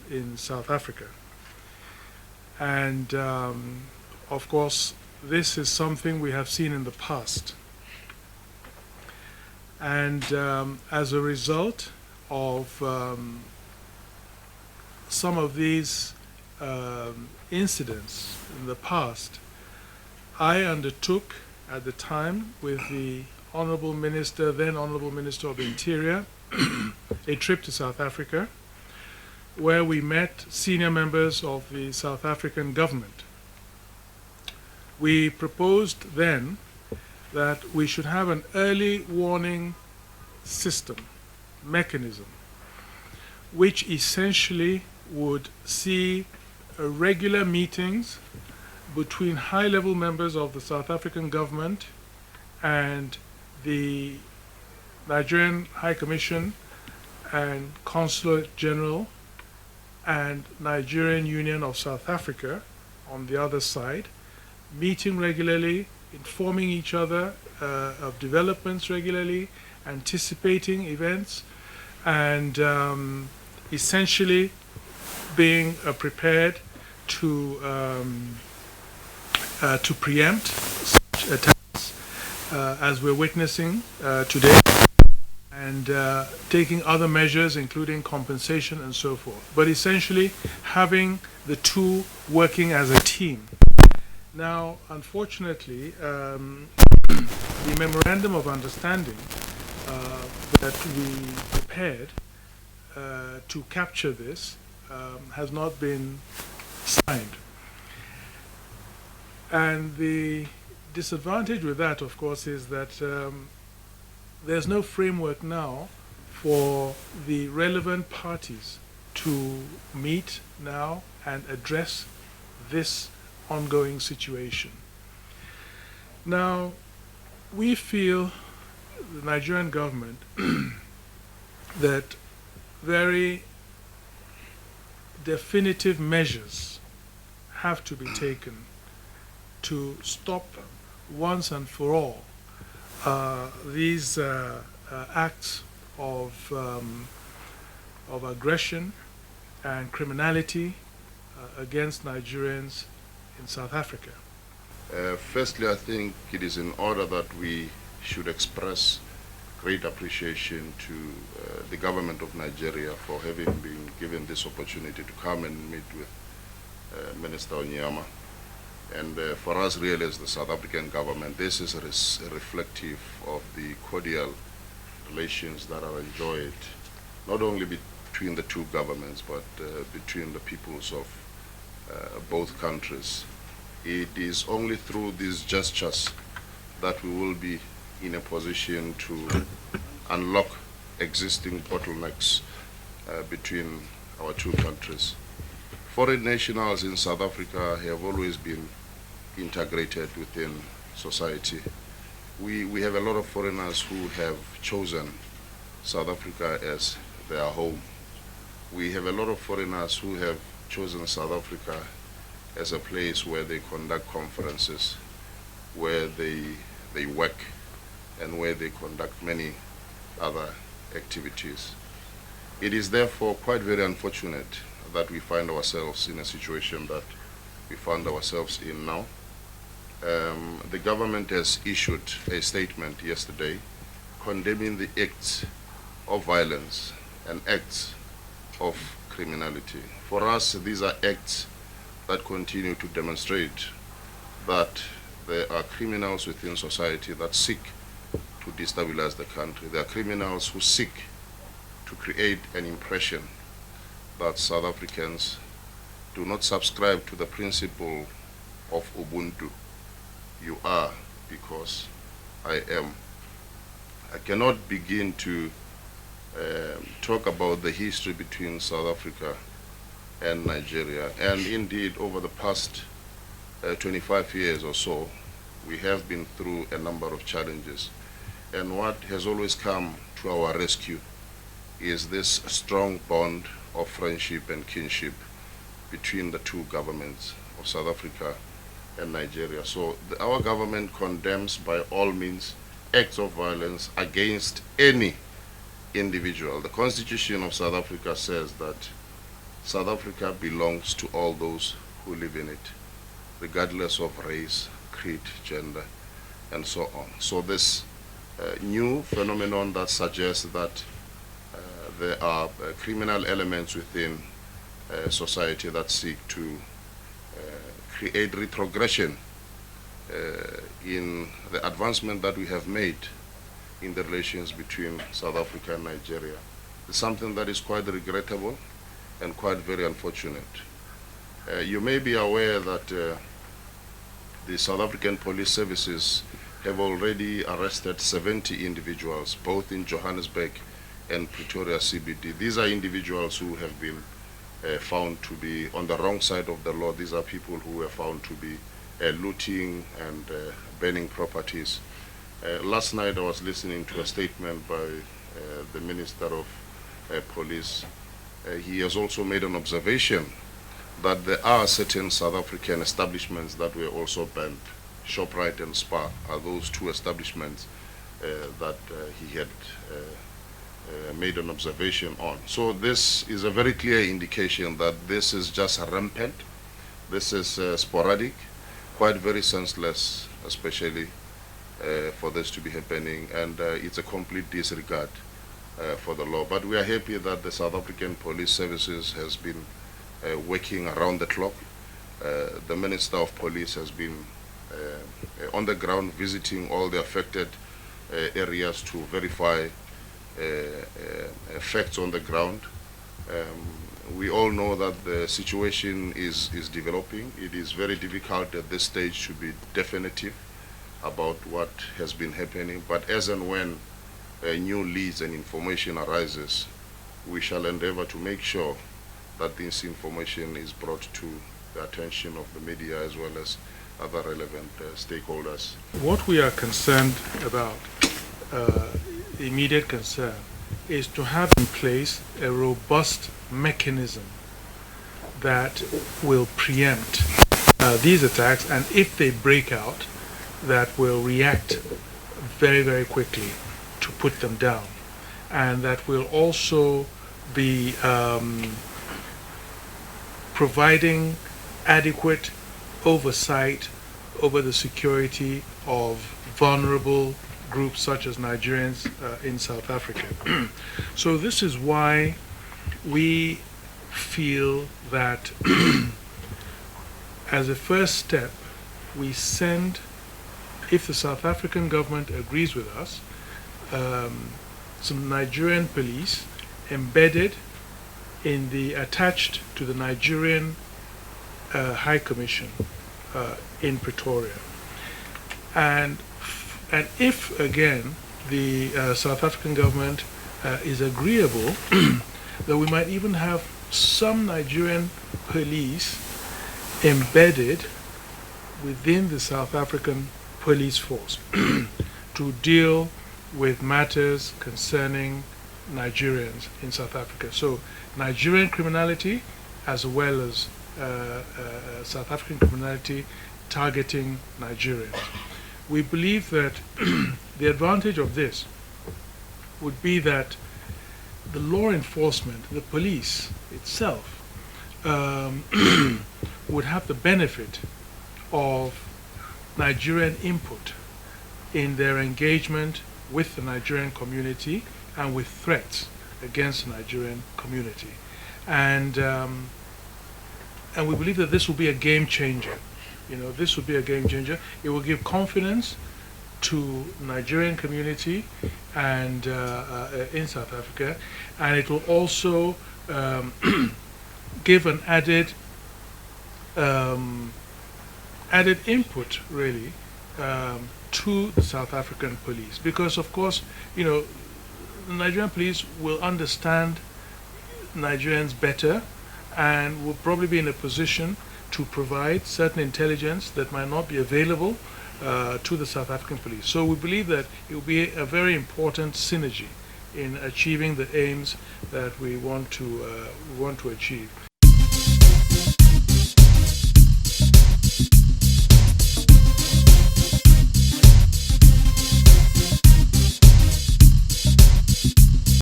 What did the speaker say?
in South Africa. And of course, this is something we have seen in the past. And as a result of some of these incidents in the past, I undertook at the time with the Honorable Minister, then Honorable Minister of Interior, a trip to South Africa, where we met senior members of the South African government. We proposed then that we should have an early warning system, mechanism, which essentially would see regular meetings between high-level members of the South African government and the Nigerian High Commission and Consulate General and Nigerian Union of South Africa on the other side, meeting regularly, informing each other of developments regularly, anticipating events, and essentially being prepared to preempt such attacks as we're witnessing today, and taking other measures, including compensation and so forth. But essentially, having the two working as a team. Now, unfortunately, the memorandum of understanding that we prepared to capture this has not been signed. And the disadvantage with that, of course, is that there's no framework now for the relevant parties to meet now and address this ongoing situation. Now, we feel, the Nigerian government, that very definitive measures have to be taken to stop once and for all these acts of aggression and criminality against Nigerians in South Africa. Firstly, I think it is in order that we should express great appreciation to the government of Nigeria for having been given this opportunity to come and meet with Minister Onyema. And for us, really, as the South African government, this is reflective of the cordial relations that are enjoyed, not only between the two governments, but between the peoples of both countries. It is only through these gestures that we will be in a position to unlock existing bottlenecks between our two countries. Foreign nationals in South Africa have always been integrated within society. We have a lot of foreigners who have chosen South Africa as their home. We have a lot of foreigners who have chosen South Africa as a place where they conduct conferences, where they work, and where they conduct many other activities. It is therefore quite very unfortunate that we find ourselves in a situation that we found ourselves in now. The government has issued a statement yesterday condemning the acts of violence and acts of criminality. For us, these are acts that continue to demonstrate that there are criminals within society that seek to destabilize the country. There are criminals who seek to create an impression that South Africans do not subscribe to the principle of Ubuntu. You are because I am. I cannot begin to talk about the history between South Africa and Nigeria. And indeed, over the past 25 years or so, we have been through a number of challenges. And what has always come to our rescue is this strong bond of friendship and kinship between the two governments of South Africa and Nigeria. So our government condemns by all means acts of violence against any individual. The Constitution of South Africa says that South Africa belongs to all those who live in it, regardless of race, creed, gender, and so on. So this new phenomenon that suggests that there are criminal elements within society that seek to create retrogression in the advancement that we have made in the relations between South Africa and Nigeria is something that is quite regrettable and quite very unfortunate. You may be aware that the South African police services have already arrested 70 individuals, both in Johannesburg and Pretoria CBD. These are individuals who have been found to be on the wrong side of the law. These are people who were found to be looting and burning properties. Last night I was listening to a statement by the Minister of Police. He has also made an observation that there are certain South African establishments that were also banned. Shoprite and Spar are those two establishments that he had made an observation on. So this is a very clear indication that this is just rampant, this is sporadic, quite very senseless, especially for this to be happening, and it's a complete disregard for the law. But we are happy that the South African Police Services has been working around the clock. The Minister of Police has been on the ground visiting all the affected areas to verify facts on the ground. We all know that the situation is developing. It is very difficult at this stage to be definitive about what has been happening, but as and when new leads and information arises, we shall endeavor to make sure that this information is brought to the attention of the media as well as other relevant stakeholders. What we are concerned about, immediate concern, is to have in place a robust mechanism that will preempt these attacks, and if they break out, that will react very, very quickly to put them down, and that will also be providing adequate oversight over the security of vulnerable groups such as Nigerians in South Africa. So this is why we feel that as a first step, we send, if the South African government agrees with us, some Nigerian police embedded in attached to the Nigerian High Commission in Pretoria. And if, again, the South African government is agreeable, that we might even have some Nigerian police embedded within the South African police force to deal with matters concerning Nigerians in South Africa. So Nigerian criminality as well as South African criminality targeting Nigerians. We believe that the advantage of this would be that the law enforcement, the police itself, would have the benefit of Nigerian input in their engagement with the Nigerian community and with threats against the Nigerian community. And we believe that this will be a game changer. You know, this will be a game changer. It will give confidence to Nigerian community and in South Africa, and it will also give an added input, really, to the South African police, because of course, you know, the Nigerian police will understand Nigerians better and will probably be in a position to provide certain intelligence that might not be available to the South African police. So we believe that it will be a very important synergy in achieving the aims that we want to achieve.